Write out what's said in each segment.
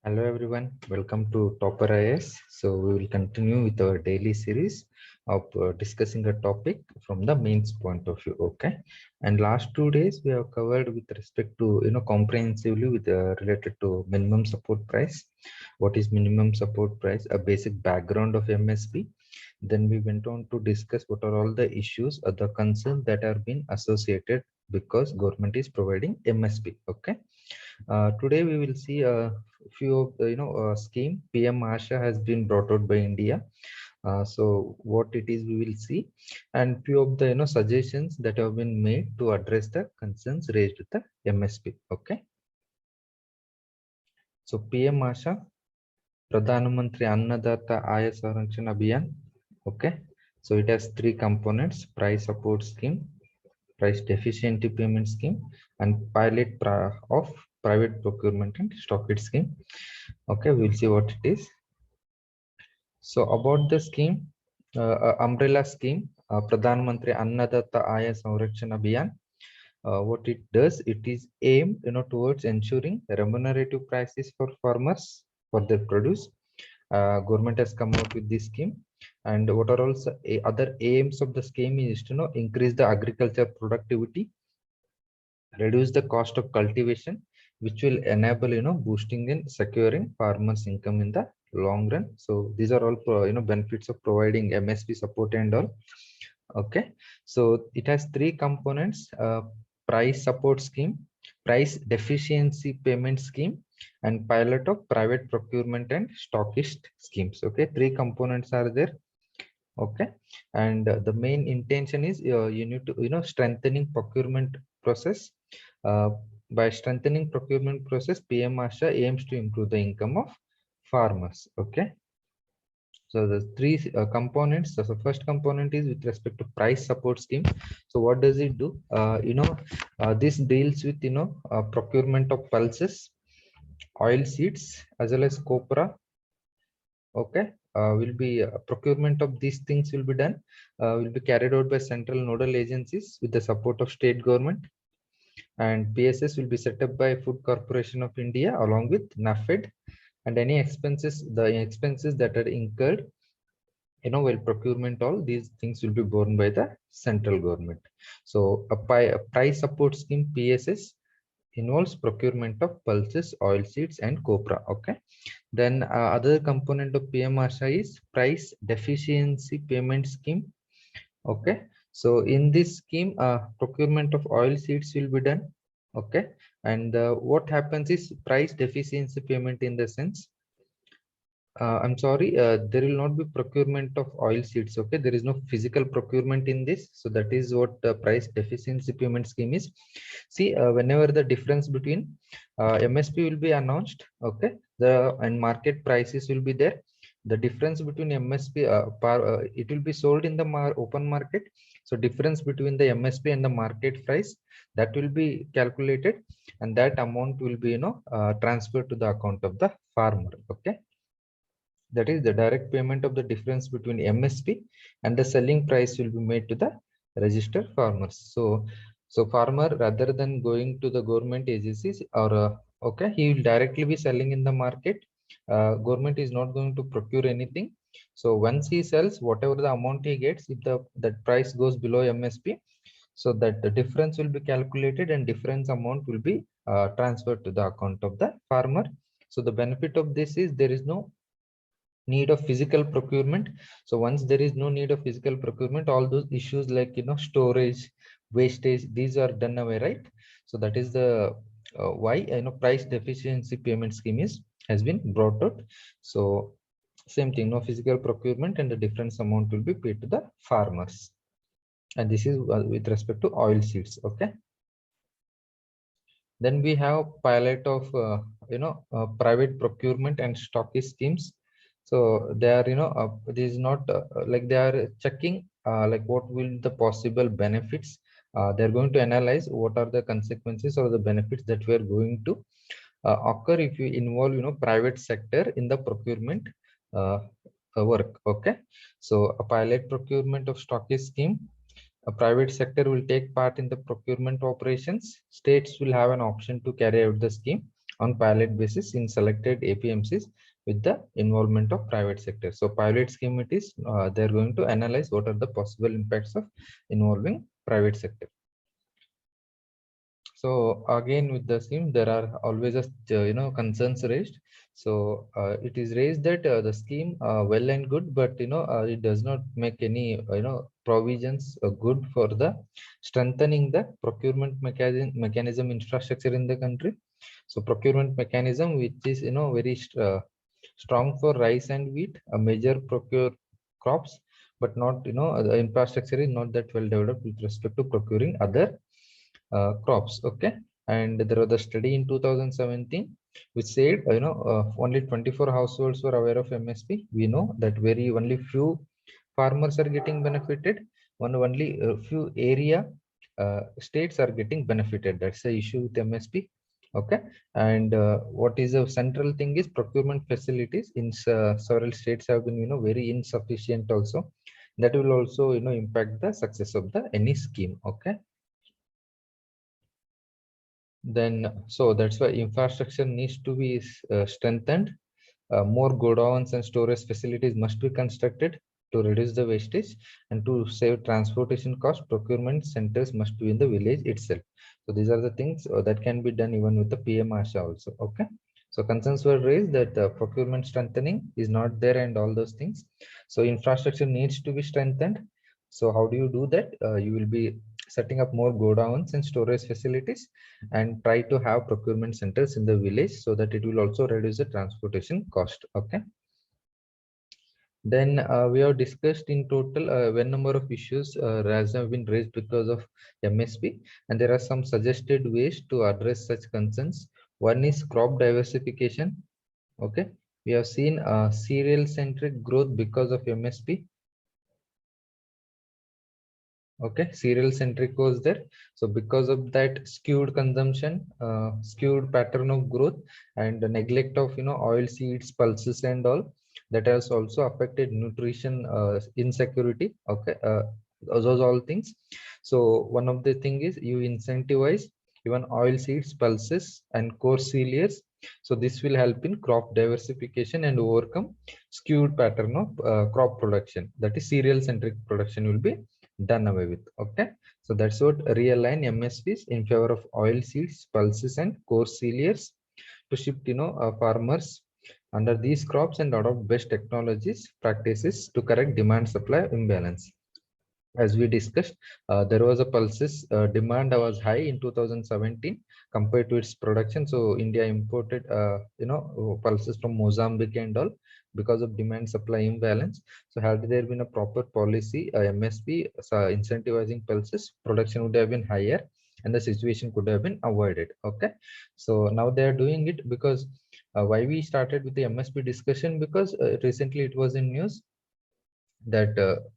Hello everyone, welcome to Topper IS. So we will continue with our daily series of discussing a topic from the mains point of view. Okay, and last 2 days we have covered with respect to comprehensively with related to minimum support price. What is minimum support price? A basic background of MSP. Then we went on to discuss what are all the issues or the concerns that are being associated because government is providing MSP. Okay. Today we will see a few of the scheme PM Asha has been brought out by India. So what it is we will see, and few of the suggestions that have been made to address the concerns raised with the MSP. Okay. So PM Asha, Pradhan Mantri Annadata Aya Sarankshan Abhiyan. Okay. So it has three components: price support scheme, price deficiency payment scheme, and of private procurement and stockage scheme. Okay, we'll see what it is. So about the scheme, umbrella scheme, Pradhan Mantri Annadatta Aya Sanrakshana Abhiyan. What it does, it is aimed towards ensuring remunerative prices for farmers for their produce. Government has come out with this scheme, and what are also other aims of the scheme is to increase the agriculture productivity, reduce the cost of cultivation, which will enable boosting and securing farmers income in the long run. So these are all benefits of providing MSP support and all. Okay, so it has three components: price support scheme, price deficiency payment scheme, and pilot of private procurement and stockist schemes. Okay, three components are there. Okay, and the main intention is you need to strengthening procurement process. uh, by strengthening procurement process, PM Asha aims to improve the income of farmers. Okay, so the three components. So the first component is with respect to price support scheme. So what does it do? This deals with procurement of pulses, oil seeds, as well as copra. Okay, will be procurement of these things will be done, will be carried out by central nodal agencies with the support of state government, and PSS will be set up by Food Corporation of India along with NAFED, and any expenses, the expenses that are incurred while procurement, all these things will be borne by the central government. So a price support scheme PSS involves procurement of pulses, oil seeds, and copra. Okay, then other component of PM Asha is price deficiency payment scheme. Okay, so in this scheme, procurement of oil seeds will be done. Okay, and what happens is price deficiency payment in the sense, I'm sorry, there will not be procurement of oil seeds. Okay, there is no physical procurement in this. So that is what the price deficiency payment scheme is. See, whenever the difference between MSP will be announced, okay, the and market prices will be there. The difference between MSP, it will be sold in the open market. So difference between the MSP and the market price, that will be calculated, and that amount will be transferred to the account of the farmer. Okay, that is the direct payment of the difference between MSP and the selling price will be made to the registered farmers. So farmer, rather than going to the government agencies or okay, he will directly be selling in the market. Government is not going to procure anything. So once he sells, whatever the amount he gets, if the that price goes below MSP, so that the difference will be calculated and difference amount will be transferred to the account of the farmer. So the benefit of this is there is no need of physical procurement. So once there is no need of physical procurement, all those issues like storage, wastage, these are done away, right? So that is the why price deficiency payment scheme is has been brought out. So same thing, no physical procurement, and the difference amount will be paid to the farmers, and this is with respect to oil seeds. Okay, then we have pilot of private procurement and stockist schemes. So they are this is not like they are checking like what will the possible benefits. They're going to analyze what are the consequences or the benefits that we are going to occur if you involve private sector in the procurement uh, work. Okay, so a pilot procurement of stockist scheme, a private sector will take part in the procurement operations. States will have an option to carry out the scheme. on pilot basis in selected APMCs with the involvement of private sector. So pilot scheme, it is they're going to analyze what are the possible impacts of involving private sector. So again, with the scheme, there are always a concerns raised. So it is raised that the scheme well and good, but it does not make any provisions good for the strengthening the procurement mechanism infrastructure in the country. So procurement mechanism, which is very strong for rice and wheat, a major procure crops, but not the infrastructure is not that well developed with respect to procuring other crops. Okay, and there was a study in 2017 which said only 24 households were aware of MSP. We know that very only few farmers are getting benefited, only a few area states are getting benefited. That's the issue with MSP. Okay, and what is a central thing is procurement facilities in several states have been very insufficient also. That will also impact the success of the any scheme. Okay, then so that's why infrastructure needs to be strengthened. More godowns and storage facilities must be constructed to reduce the wastage, and to save transportation cost, procurement centers must be in the village itself. So these are the things that can be done even with the PM ASHA also. Okay, so concerns were raised that procurement strengthening is not there and all those things. So infrastructure needs to be strengthened. So how do you do that? You will be setting up more godowns and storage facilities, and try to have procurement centers in the village so that it will also reduce the transportation cost. Okay, then we have discussed in total one number of issues have been raised because of MSP, and there are some suggested ways to address such concerns. One is crop diversification. Okay, we have seen cereal centric growth because of MSP. Okay, cereal centric was there. So because of that skewed consumption, skewed pattern of growth, and the neglect of oil seeds, pulses and all, that has also affected nutrition insecurity. Okay, those all things. So one of the thing is you incentivize even oil seeds, pulses and coarse cereals. So this will help in crop diversification and overcome skewed pattern of crop production, that is cereal centric production will be done away with. Okay, so that's what realign MSPs in favor of oil seeds, pulses and coarse cereals to shift farmers under these crops and adopt best technologies practices to correct demand supply imbalance. As we discussed, there was a pulses demand was high in 2017 compared to its production. So India imported pulses from Mozambique and all because of demand supply imbalance. So had there been a proper policy, MSP incentivizing pulses, production would have been higher and the situation could have been avoided. Okay, so now they are doing it because why we started with the MSP discussion, because recently it was in news that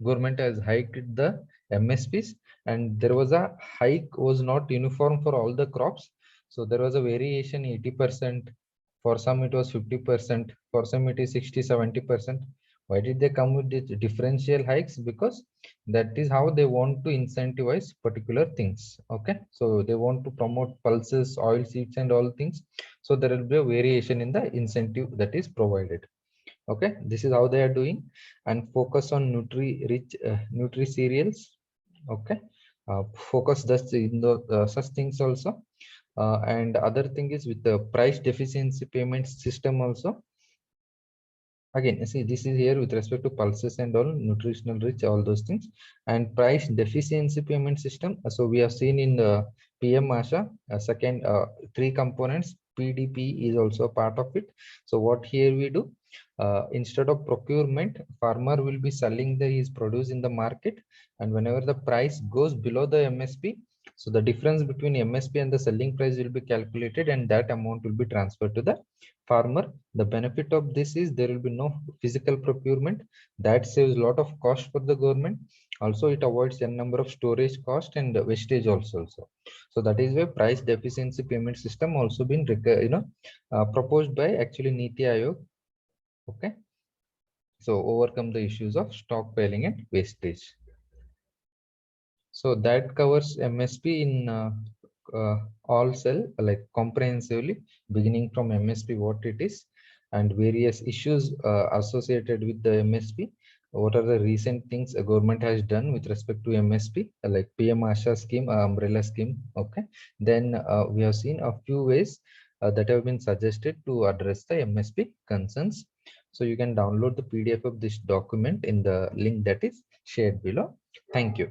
government has hiked the MSPs, and there was a hike was not uniform for all the crops. So there was a variation 80%, for some it was 50%, for some it is 60-70%. Why did they come with the differential hikes? Because that is how they want to incentivize particular things. Okay, so they want to promote pulses, oil seeds and all things. So there will be a variation in the incentive that is provided. Okay, this is how they are doing. And focus on nutri cereals. Okay, focus thus in the such things also. And other thing is with the price deficiency payment system also. Again, see, this is here with respect to pulses and all, nutritional rich, all those things. And price deficiency payment system, so we have seen in the PM ASHA second three components. PDP is also a part of it. So what here we do, instead of procurement, farmer will be selling his produce in the market, and whenever the price goes below the MSP, so the difference between MSP and the selling price will be calculated, and that amount will be transferred to the farmer. The benefit of this is there will be no physical procurement. That saves a lot of cost for the government. Also it avoids a number of storage cost and wastage also. So that is why price deficiency payment system also been proposed by actually Niti Aayog. Okay, so overcome the issues of stockpiling and wastage. So that covers MSP in all cell like comprehensively, beginning from MSP, what it is, and various issues associated with the MSP. What are the recent things a government has done with respect to MSP, like PM Asha scheme, umbrella scheme. Okay. Then we have seen a few ways that have been suggested to address the MSP concerns. So you can download the PDF of this document in the link that is shared below. Thank you.